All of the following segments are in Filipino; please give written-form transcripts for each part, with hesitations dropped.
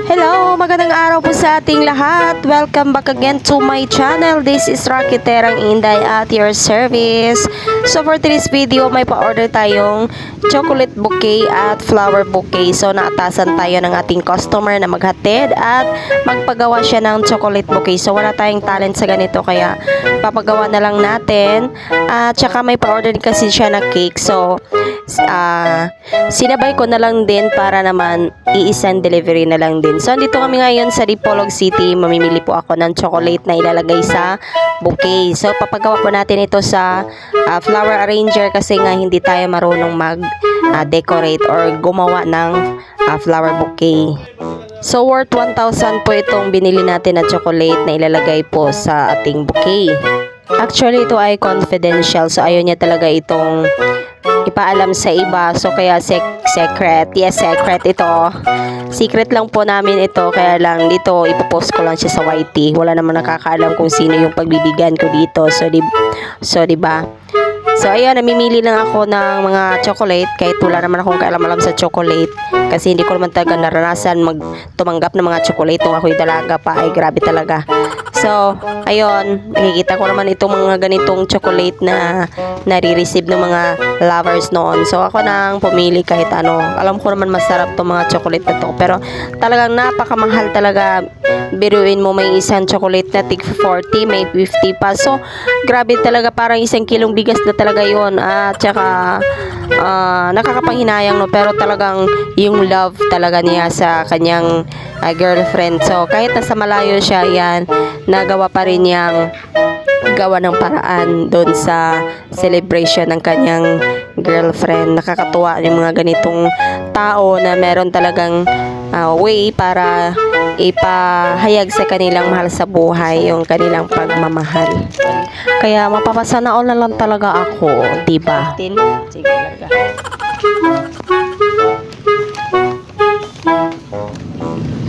Hello, magandang araw po sa ating lahat. Welcome back again to my channel. This is Rocky Terang Inday at your service. So for today's video, may pa-order tayong chocolate bouquet at flower bouquet. So naatasan tayo ng ating customer na maghatid at magpagawa siya ng chocolate bouquet. So wala tayong talent sa ganito kaya papagawa na lang natin. At saka may pa-order din kasi siya na cake. So sinabay ko na lang din para naman i-send delivery na lang din. So, dito kami ngayon sa Dipolog City. Mamimili po ako ng chocolate na ilalagay sa bouquet. So, papagawa po natin ito sa flower arranger kasi nga hindi tayo marunong mag-decorate or gumawa ng flower bouquet. So, worth 1,000 po itong binili natin na chocolate na ilalagay po sa ating bouquet. Actually, ito ay confidential. So, ayaw niya talaga itong ipaalam sa iba. So, kaya secret. Yes, secret ito. Secret lang po namin ito. Kaya lang dito, ipopost ko lang siya sa YT. Wala naman nakakaalam kung sino yung pagbibigyan ko dito. So, diba? So, ayun, namimili lang ako ng mga chocolate kahit wala naman akong kaalam-alam sa chocolate kasi hindi ko naman talaga naranasan tumanggap ng mga chocolate nung ako'y dalaga pa. Ay, grabe talaga. So, ayun, nakikita ko naman itong mga ganitong chocolate na nare-receive ng mga lovers noon. So, ako nang pumili kahit ano. Alam ko naman masarap itong mga chocolate na to. Pero, talagang napakamahal talaga. Biruin mo may isang chocolate na tig 40, may 50 pa. So, grabe talaga. Parang isang kilong bigas na talaga yon. At saka, nakakapanghinayang no. Pero talagang yung love talaga niya sa kanyang girlfriend. So, kahit nasa malayo siya, yan, nagawa pa rin niyang gawa ng paraan doon sa celebration ng kanyang girlfriend. Nakakatuwa yung mga ganitong tao na meron talagang way para ipahayag sa kanilang mahal sa buhay yung kanilang pagmamahal. Kaya mapapasana all na lang talaga ako, diba? Sige, larga.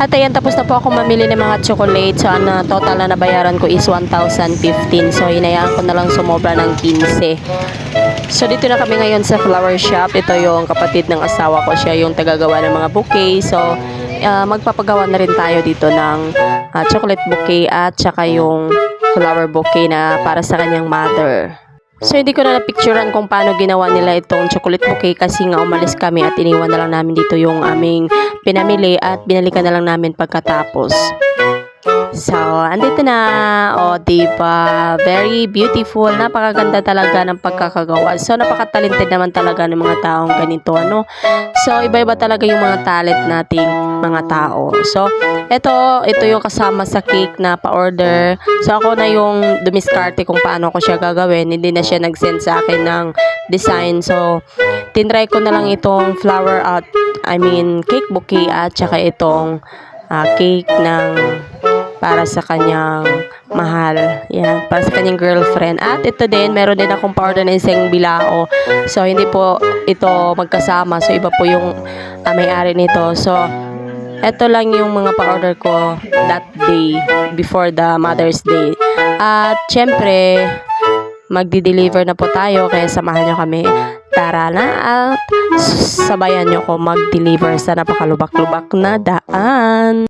At ayan, tapos na po ako mamili ng mga chocolate. So, total na nabayaran ko is 1,015. So, hinayaan ko na lang sumobra ng 15. So, dito na kami ngayon sa flower shop. Ito yung kapatid ng asawa ko. Siya yung tagagawa ng mga bouquet. So, magpapagawa na rin tayo dito ng chocolate bouquet at saka yung flower bouquet na para sa kanyang mother. So, hindi ko na napicturean kung paano ginawa nila itong chocolate bouquet kasi nga umalis kami at iniwan na lang namin dito yung aming pinamili at binalikan na lang namin pagkatapos. So, andito na. O, diba? Very beautiful. Napakaganda talaga ng pagkakagawa. So, napaka-talented naman talaga ng mga taong ganito, ano? So, iba-iba talaga yung mga talent nating mga tao. So, ito yung kasama sa cake na pa-order. So, ako na yung dumiskarte kung paano ko siya gagawin. Hindi na siya nag-send sa akin ng design. So, tinry ko na lang itong cake bouquet at saka itong cake ng para sa kanyang mahal. Yan, para sa kanyang girlfriend. At ito din, meron din akong pa-order na isang bilao. So, hindi po ito magkasama. So, iba po yung may-ari nito. So, ito lang yung mga pa-order ko that day before the Mother's Day. At, syempre, magdi-deliver na po tayo. Kaya samahan nyo kami. Tara na at sabayan nyo ko mag-deliver sa napakalubak-lubak na daan.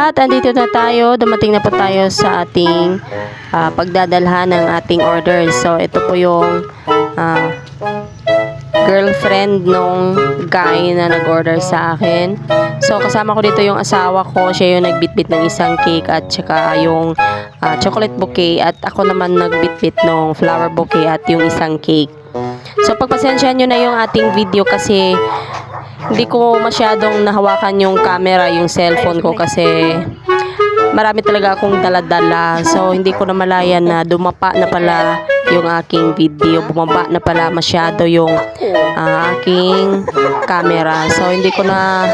At andito na tayo, dumating na po tayo sa ating pagdadalhan ng ating order. So ito po yung girlfriend nung guy na nag-order sa akin. So kasama ko dito yung asawa ko, siya yung nagbitbit ng isang cake at saka yung chocolate bouquet, at ako naman nagbitbit ng flower bouquet at yung isang cake. So pagpasensyahan nyo na yung ating video kasi hindi ko masyadong nahawakan yung camera, yung cellphone ko, kasi marami talaga akong dala-dala. So hindi ko na malayan na dumapa na pala yung aking video, bumaba na pala masyado yung aking camera. So hindi ko na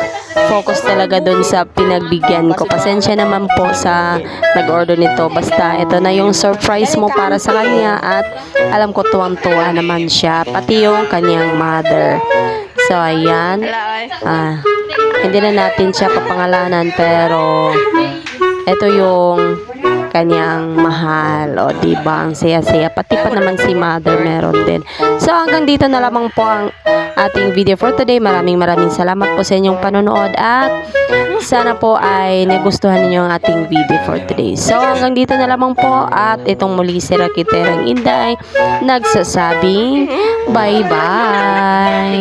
focus talaga dun sa pinagbigyan ko. Pasensya naman po sa nag-order nito. Basta ito na yung surprise mo para sa kanya, at alam ko tuwang-tuwa naman siya, pati yung kanyang mother. So ayan, hindi na natin siya papangalanan, pero ito yung kanyang mahal. O diba, ang saya-saya. Pati pa naman si mother meron din. So hanggang dito na lamang po ang ating video for today. Maraming salamat po sa inyong panonood, at sana po ay nagustuhan ninyo ang ating video for today. So hanggang dito na lamang po, at itong muli si Rakiterang Inday nagsasabing bye-bye.